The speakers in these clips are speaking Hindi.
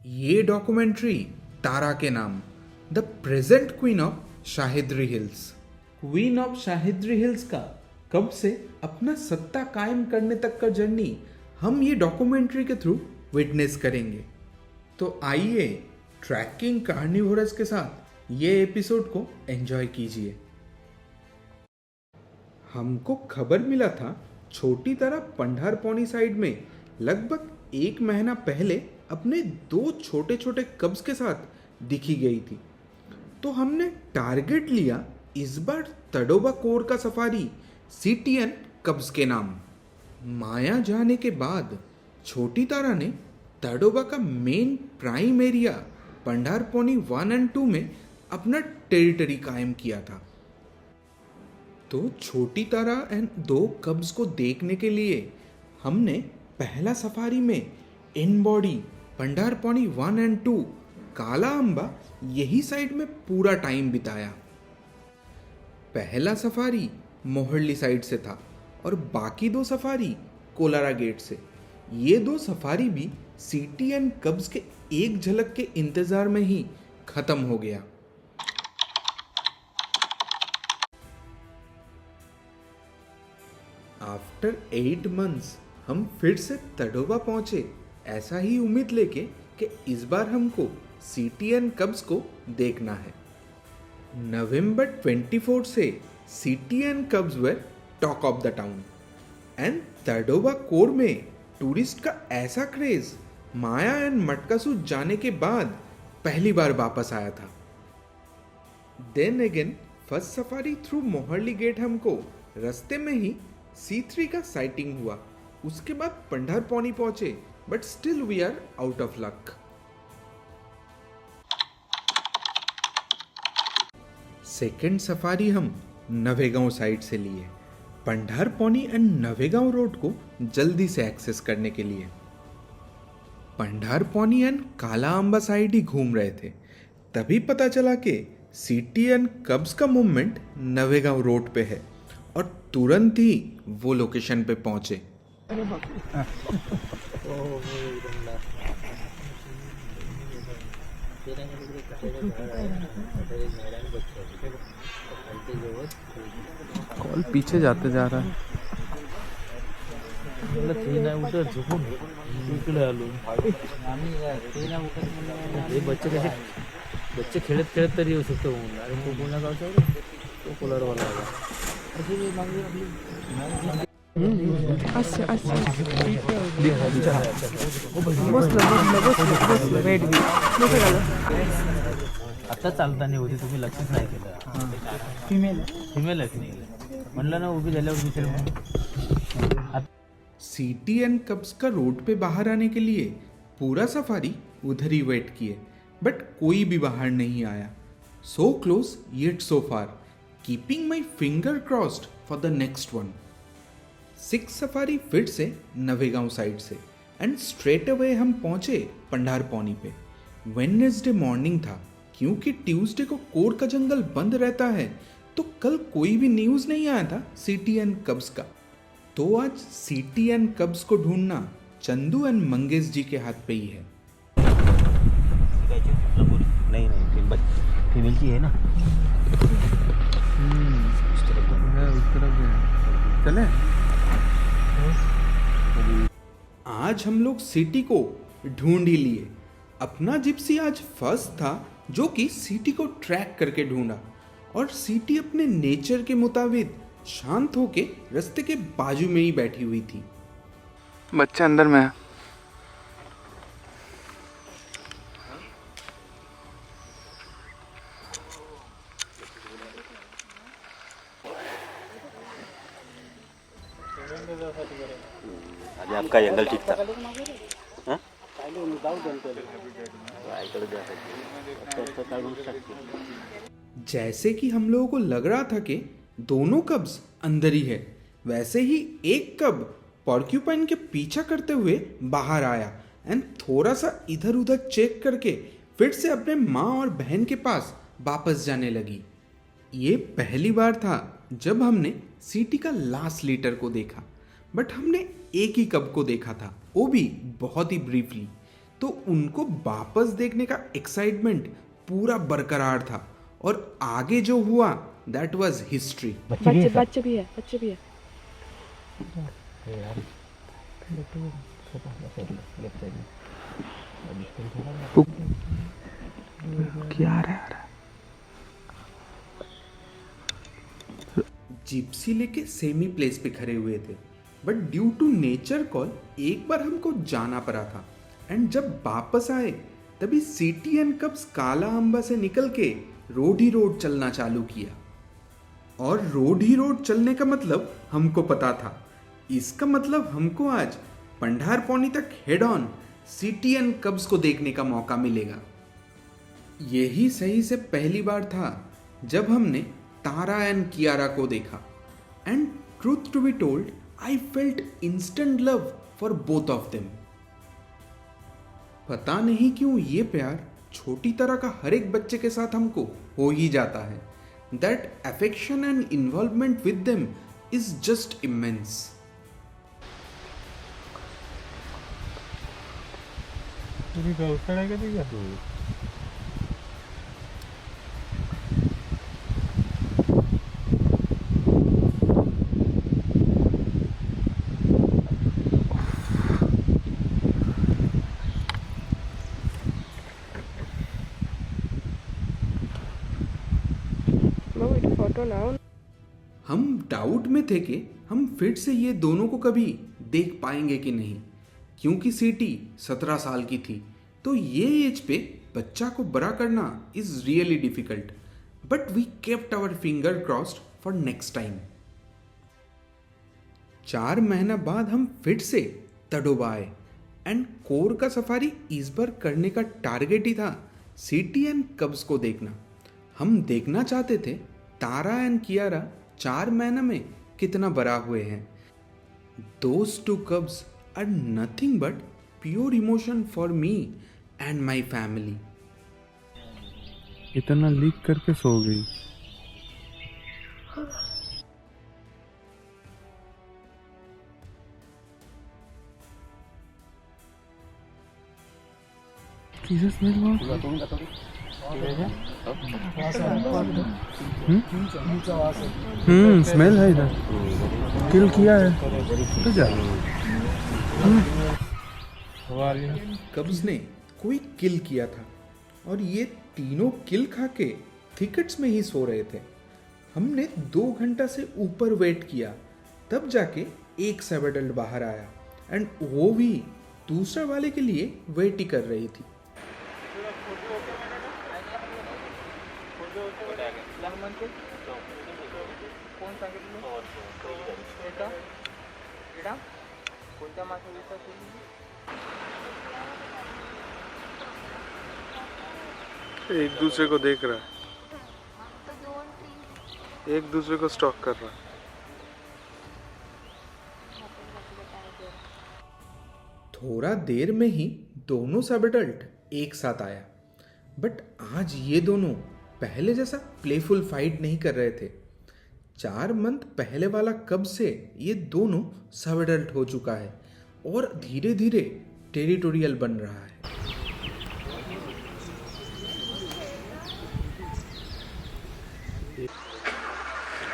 ये डॉक्यूमेंट्री तारा के नाम, the present queen of Sahyadri hills. Queen of Sahyadri hills का कब से अपना सत्ता कायम करने तक का जर्नी हम ये डॉक्यूमेंट्री के थ्रू विटनेस करेंगे। तो आइए ट्रैकिंग कार्निवोरस के साथ ये एपिसोड को एंजॉय कीजिए। हमको खबर मिला था छोटी तारा पंडारपौनी साइड में लगभग 1 महीना पहले अपने 2 छोटे छोटे कब्स के साथ दिखी गई थी। तो हमने टारगेट लिया इस बार तडोबा कोर का सफारी सीटीएन कब्स के नाम। माया जाने के बाद छोटी तारा ने तडोबा का मेन प्राइम एरिया पंडारपौनी 1 और 2 में अपना टेरिटरी कायम किया था। तो छोटी तारा एंड 2 कब्स को देखने के लिए हमने पहला सफारी में इन बॉडी पंडारपौनी 1 और 2 काला अम्बा यही साइड में पूरा टाइम बिताया। पहला सफारी मोहल्ली साइड से था और बाकी 2 सफारी कोलारा गेट से। ये 2 सफारी भी सीटीएन कब्स के एक झलक के इंतजार में ही खत्म हो गया। आफ्टर 8 months हम फिर से तडोबा पहुंचे, ऐसा ही उम्मीद लेके कि इस बार हमको सीटीएन कब्स को देखना है। नवंबर 24 से सीटीएन cubs were talk of the town and Tadoba core में टूरिस्ट का ऐसा क्रेज माया एंड मटकासू जाने के बाद पहली बार वापस आया था। Then again first safari through Moharli gate हमको रास्ते में ही C3 का साइटिंग हुआ। उसके बाद पंडारपौनी पहुंचे but still we are out of luck. Second safari हम नवेगांव साइड से लिए, पंडारपौनी एंड नवेगांव रोड को जल्दी से एक्सेस करने के लिए। पंडारपौनी एंड काला अम्बा साइड ही घूम रहे थे, तभी पता चला कि सीटीएन कब्स का मूवमेंट नवेगांव रोड पे है और तुरंत ही वो लोकेशन पे पहुंचे। कॉल पीछे जाते जा रहा है। बच्चे खेळत खेळत तरी येऊ शकतो अरे तो बोलला गावचा तो कोलारवाला आता चालताना होती, तुम्ही लक्षच नाही केलं. फिमेल आहे की म्हणलं ना उभी झाल्यावर विचार म्हणून. सीटीएन कब्स का रोड पे बाहर आने के लिए पूरा सफारी उधर ही वेट किए बट कोई भी बाहर नहीं आया। So close yet so far, keeping my finger crossed for the next one. 6 safari फिर से नवेगांव साइड से एंड स्ट्रेट अवे हम पहुंचे पंडारपौनी पे। वेडनेसडे मॉर्निंग था, क्योंकि ट्यूसडे को कोर का जंगल बंद रहता है तो कल कोई भी न्यूज़ नहीं आया था सीटीएन कब्स का। तो आज सीटीएन कब्स को ढूंढना चंदू एंड मंगेश जी के हाथ पे ही है। नहीं फीमेल की है ना, चले आज हम लोग सिटी को ढूंढ ही लिए। अपना जिप्सी आज फर्स्ट था जो कि सिटी को ट्रैक करके ढूंढा और सिटी अपने नेचर के मुताबिक शांत होके रास्ते के बाजू में ही बैठी हुई थी। बच्चा अंदर में है। अभी आपका जंगल ठीक था. हाँ? जैसे कि हम लोगों को लग रहा था कि दोनों कब्स अंदर ही है, वैसे ही एक कब पॉर्क्यूपाइन के पीछा करते हुए बाहर आया एंड थोड़ा सा इधर उधर चेक करके फिर से अपने माँ और बहन के पास वापस जाने लगी। ये पहली बार था जब हमने सीटी का लास्ट लीटर को देखा, बट हमने एक ही कब को देखा था, वो भी बहुत ही ब्रीफली। तो उनको वापस देखने का एक्साइटमेंट पूरा बरकरार था और आगे जो हुआ दैट वाज हिस्ट्री। बच्चे भी है। क्या आ रहा है? जिप्सी लेके सेमी प्लेस पे खड़े हुए थे, but due to nature call एक बार हमको जाना पड़ा था। एंड जब वापस आए तभी सिटी एंड कब्स काला अंबा से निकल के रोड ही रोड चलना चालू किया। और रोड ही रोड चलने का मतलब हमको पता था, इसका मतलब हमको आज पंडारपौनी तक हेड ऑन सिटी एंड कब्स को देखने का मौका मिलेगा। यही सही से पहली बार था जब हमने तारा एंड कियारा को देखा। And truth to be told, I felt instant love for both of them. पता नहीं क्यों ये प्यार छोटी तरह का हर एक बच्चे के साथ हमको हो ही जाता है। That affection and involvement with them is just immense. हम डाउट में थे कि हम फिर से ये दोनों को कभी देख पाएंगे कि नहीं, क्योंकि सिटी 17 साल की थी, तो ये एज पे बच्चा को बड़ा करना is really difficult. But we kept our finger crossed for next time. 4 महीना बाद हम फिर से तड़ोबा आए एंड कोर का सफारी इस बार करने का टारगेट ही था सिटी एंड कब्स को देखना। हम देखना चाहते थे तारा एंड कियारा 4 महीना में कितना बड़ा हुए हैं। Those two cubs are nothing but pure emotion for me and my family. इतना लीक करके सो गई। किसे स्मेल हुआ? स्मेल है इधर। किल किया है तो जा। कब्स ने कोई किल किया था और ये तीनों किल खा के थिकेट्स में ही सो रहे थे। हमने 2 घंटा से ऊपर वेट किया, तब जाके एक सब एडल्ट बाहर आया एंड वो भी दूसरा वाले के लिए वेट ही कर रही थी। एक दूसरे को देख रहा है, एक दूसरे को स्टॉक कर रहा है। थोड़ा देर में ही दोनों सब एडल्ट एक साथ आया, बट आज ये दोनों पहले जैसा प्लेफुल फाइट नहीं कर रहे थे। 4 मंथ पहले वाला कब से ये दोनों सब एडल्ट हो चुका है और धीरे धीरे टेरिटोरियल बन रहा है।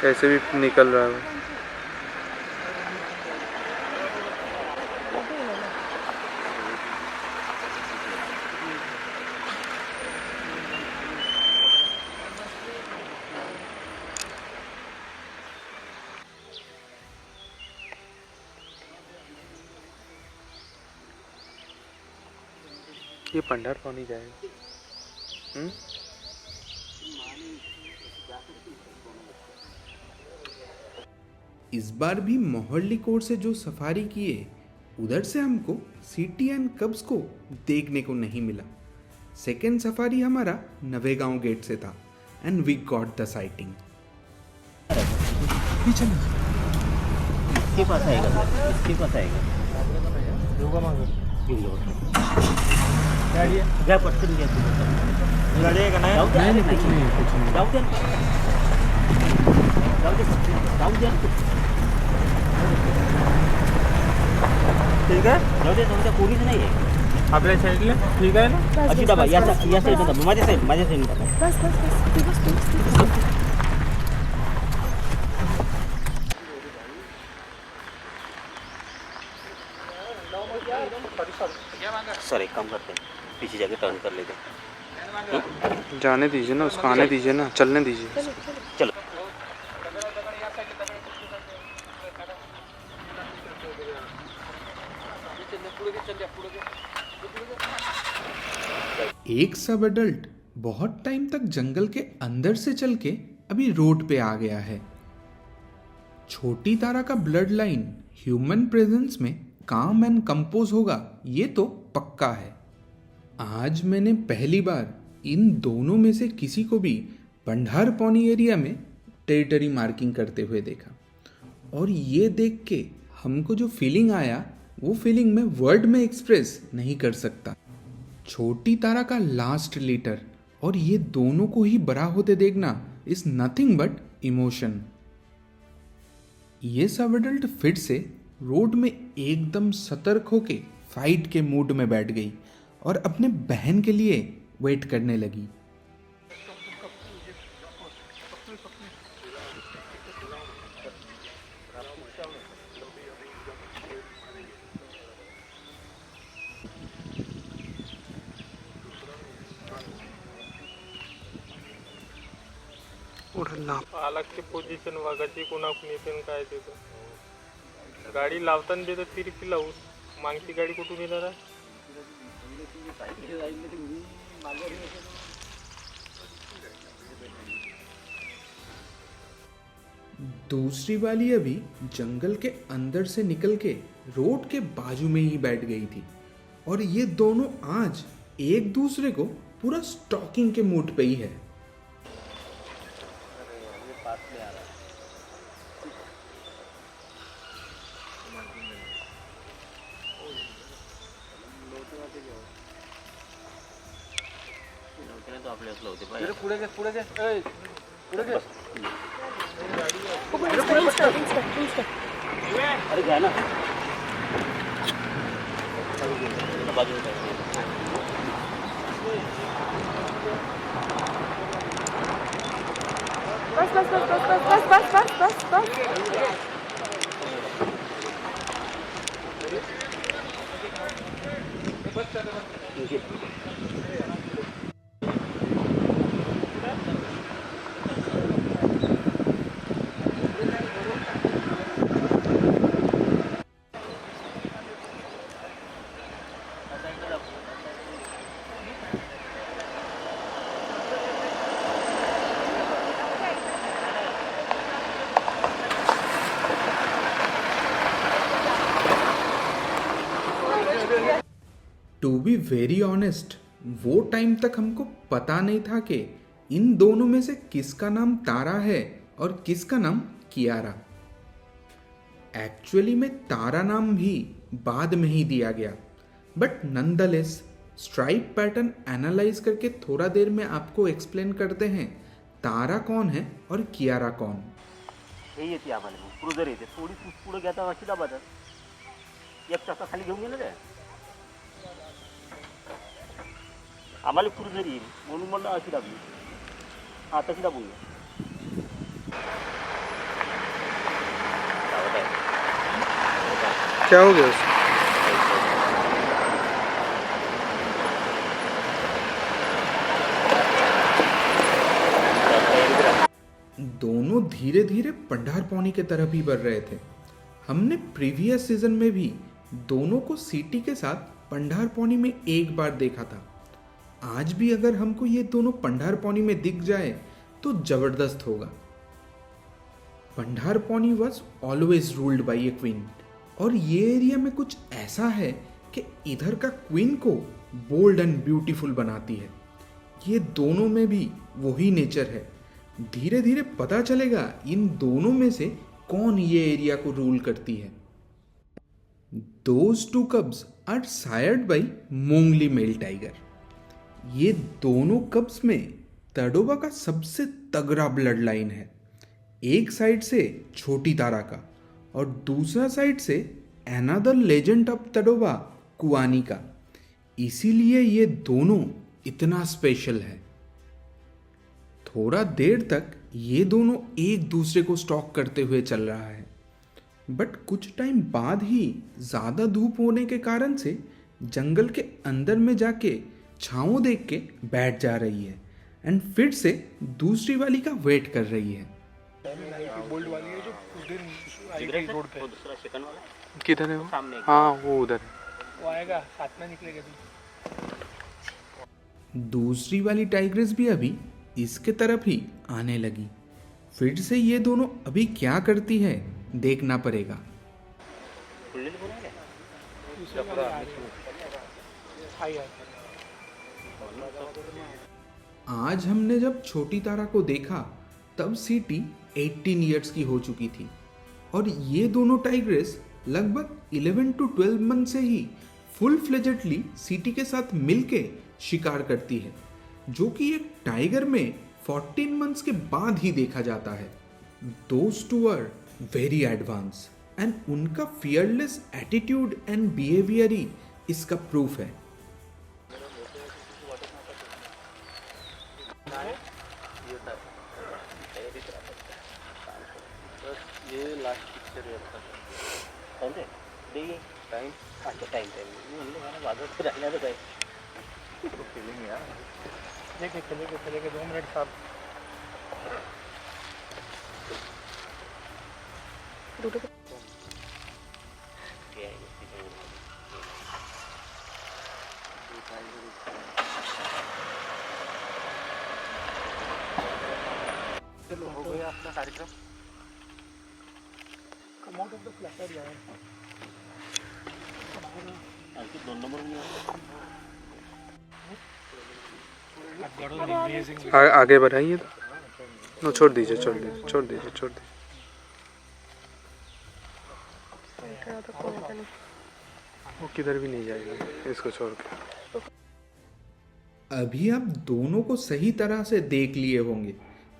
कैसे भी निकल रहा है। ये पंडारपौनी जाएगा। इस बार भी मोहल्ली कोर्ट से जो सफारी किए, उधर से हमको सिटी एंड कब्स को देखने को नहीं मिला। सेकेंड सफारी हमारा नवेगांव गेट से था and we got the sighting. इसके पास आएगा, इसके पास आएगा। जा पटकन घ्या तुम्ही। लढेगा नाही? नहीं कुछ नहीं कुछ नहीं। जाऊ दे, जाऊ दे। ठीक आहे? जाऊ दे, तुमच्या पोरीच नाही आहे। आपल्या साईडला ठीक आहे ना. अशी दाबा या साईडला दाबा माझ्या साईडने दाबा. बस बस बस तू बस तू बस. सर एक काम करते हैं पीछे जाके टर्न कर लेते हैं. जाने दीजिए ना, उसको आने दीजिए ना, चलने दीजिए. चलो चलो. चलो. एक सब एडल्ट बहुत टाइम तक जंगल के अंदर से चल के अभी रोड पे आ गया है. छोटी तारा का ब्लड लाइन ह्यूमन प्रेजेंस में काम एंड कंपोज होगा ये तो पक्का है. आज मैंने पहली बार इन दोनों में से किसी को भी पंडार पौनी एरिया में टेरिटरी मार्किंग करते हुए देखा. और ये देख के हमको जो फीलिंग आया वो फीलिंग मैं वर्ड में एक्सप्रेस नहीं कर सकता. छोटी तारा का लास्ट लीटर और ये दोनों को ही बड़ा होते देखना इज नथिंग बट इमोशन. ये सब एडल्ट फिर से रोड में एकदम सतर्क होके फाइट के मूड में बैठ गई और अपने बहन के लिए वेट करने लगी. अलगची पोझिशन वागाची कोणाकडून येते काय तिथं. गाडी लावताना देतात तिरपी लावू, मागची गाडी कुठून येणार आहे. दूसरी वाली अभी जंगल के अंदर से निकल के रोड के बाजू में ही बैठ गई थी और ये दोनों आज एक दूसरे को पूरा स्टॉकिंग के मूड पे ही है. तो आपल्याला होते पाहिजे. पुढे घे पुढे घे पुढे घे. इंस्टा. अरे घ्या ना बाजूला बस बस बस बस बस बस बस बस बस. टू बी वेरी ऑनेस्ट वो टाइम तक हमको पता नहीं था कि इन दोनों में से किसका नाम तारा है और किसका नाम कियारा. एक्चुअली में तारा नाम भी बाद में ही दिया गया but nonetheless stripe pattern analyse करके थोड़ा देर में आपको एक्सप्लेन करते हैं तारा कौन है और कियारा कौन. हे येते आम्हाला क्रुझर येते थोडी पुढे घ्याता अशी दाबातात. एक चाका खाली घेऊन गेलं काय आम्हाला क्रुझर येईल म्हणून म्हणलं अशी दाबली. हा तशी दाबून घ्या. क्या हो गया उसको? दोनों धीरे धीरे पंडार पौनी की तरफ ही बढ़ रहे थे. हमने प्रीवियस सीजन में भी दोनों को सीटी के साथ पंडार पौनी में एक बार देखा था. आज भी अगर हमको ये दोनों पंडार पौनी में दिख जाए तो जबरदस्त होगा. Pandharpauni was always ruled by a queen और ये एरिया में कुछ ऐसा है कि इधर का क्वीन को बोल्ड एंड ब्यूटीफुल बनाती है. ये दोनों में भी वही नेचर है. धीरे धीरे पता चलेगा इन दोनों में से कौन ये एरिया को रूल करती है. Those two cubs are sired by Mowgli male tiger. ये दोनों कब्स में तडोबा का सबसे तगड़ा ब्लड लाइन है. एक साइड से छोटी तारा का और दूसरा साइड से अनदर लेजेंड ऑफ तडोबा कुआनी का. इसीलिए ये दोनों इतना स्पेशल है। थोड़ा देर तक ये दोनों एक दूसरे को स्टॉक करते हुए चल रहा है, बट कुछ टाइम बाद ही ज़्यादा धूप होने के कारण से जंगल के अंदर में जाके छाँव देख के बैठ जा रही है एंड फिर से दूसरी वाली का वेट कर रही है। बोल्ड वाली है जो उस दिन आई गई रोड पे। दूसरा सेकंड वाला किधर है वो? सामने हाँ वो उधर है। वो आएगा साथ में निकलेगा भी। दूसरी वाली टाइग्रेस भी अभी इसके तरफ ही आने लगी। फिर से ये दोनों अभी क्या करती है देखना पड़ेगा। आज हमने जब छोटी तारा को देखा तब सीटी 18 ईयर्स की हो चुकी थी और ये दोनों टाइग्रेस लगभग 11 to 12 मंथ से ही फुल फ्लेजेडली सीटी के साथ मिलके शिकार करती है, जो कि एक टाइगर में 14 मंथ्स के बाद ही देखा जाता है। Those two are very advance and उनका फियरलेस एटीट्यूड एंड बिहेवियर ही इसका प्रूफ है। ये लास्ट पिक्चर है आपका समझे देखिए टाइम अच्छा टाइम म्हणलं मला वाजत राहिलं काय फीलिंग यार चलेगा 2 मिनट साहब। चलो हो गया अपना कार्यक्रम। Come out of the flat यार। आणखी 2 नंबर में आगे बढ़ाइए तो छोड़ दीजिए वो किधर भी नहीं जाएगा इसको छोड़ के। अभी आप दोनों को सही तरह से देख लिए होंगे,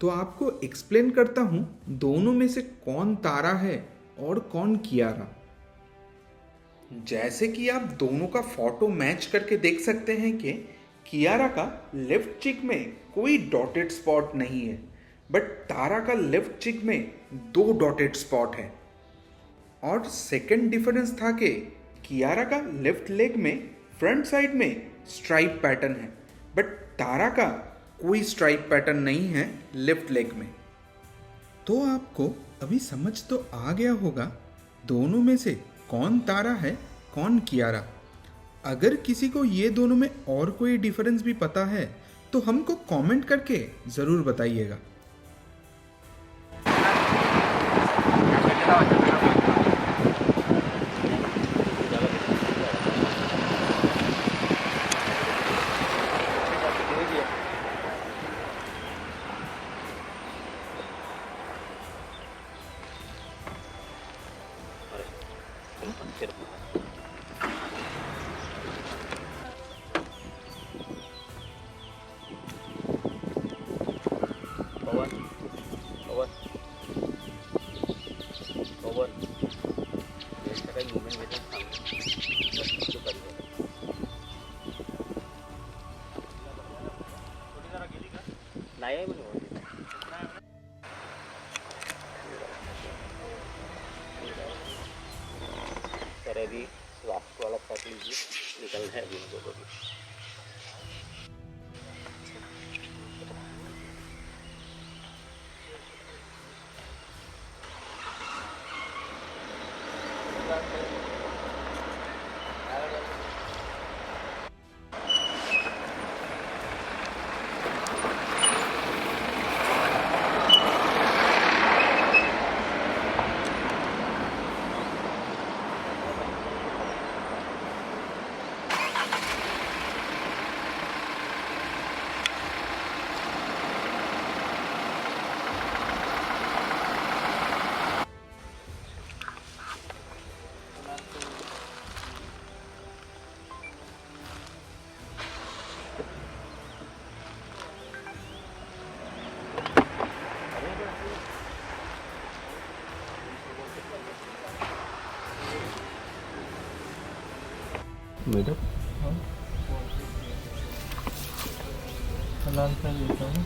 तो आपको एक्सप्लेन करता हूं दोनों में से कौन तारा है और कौन कियारा। जैसे कि आप दोनों का फोटो मैच करके देख सकते हैं कि कियारा का लेफ्ट चिक में कोई डॉटेड स्पॉट नहीं है, बट तारा का लेफ्ट चिक में 2 डॉटेड स्पॉट है। और सेकंड डिफरेंस था कि कियारा का लेफ्ट लेग में फ्रंट साइड में स्ट्राइप पैटर्न है, बट तारा का कोई स्ट्राइप पैटर्न नहीं है लेफ्ट लेग में। तो आपको अभी समझ तो आ गया होगा दोनों में से कौन तारा है कौन कियारा। अगर किसी को ये दोनों में और कोई डिफरेंस भी पता है तो हमको कमेंट करके ज़रूर बताइएगा। नाही आहे म्हणे तर अभी लास्ट वाला शॉट लीजिए निकलना है अभी इनको भी। मैडम अलार्म का देता हूँ।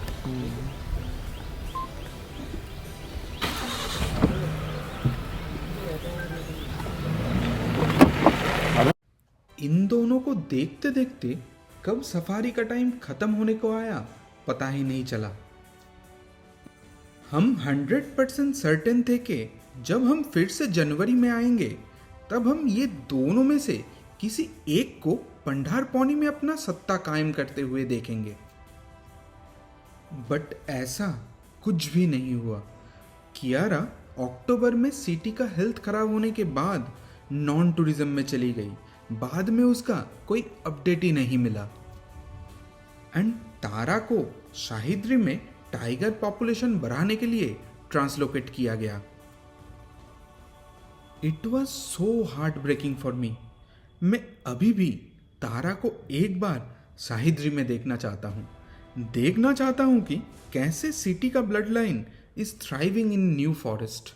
इन दोनों को देखते देखते कब सफारी का टाइम खत्म होने को आया पता ही नहीं चला। हम 100% सर्टेन थे कि जब हम फिर से जनवरी में आएंगे तब हम ये दोनों में से किसी एक को पंडारपौनी में अपना सत्ता कायम करते हुए देखेंगे। बट ऐसा कुछ भी नहीं हुआ। कियारा अक्टूबर में सिटी का हेल्थ खराब होने के बाद नॉन टूरिज्म में चली गई। बाद में उसका कोई अपडेट ही नहीं मिला। एंड तारा को शाहिद्री में टाइगर पॉपुलेशन बढ़ाने के लिए ट्रांसलोकेट किया गया। It was so heart breaking for me. मैं अभी भी तारा को एक बार शाहिद्री में देखना चाहता हूँ कि कैसे सिटी का blood line is thriving in new forest.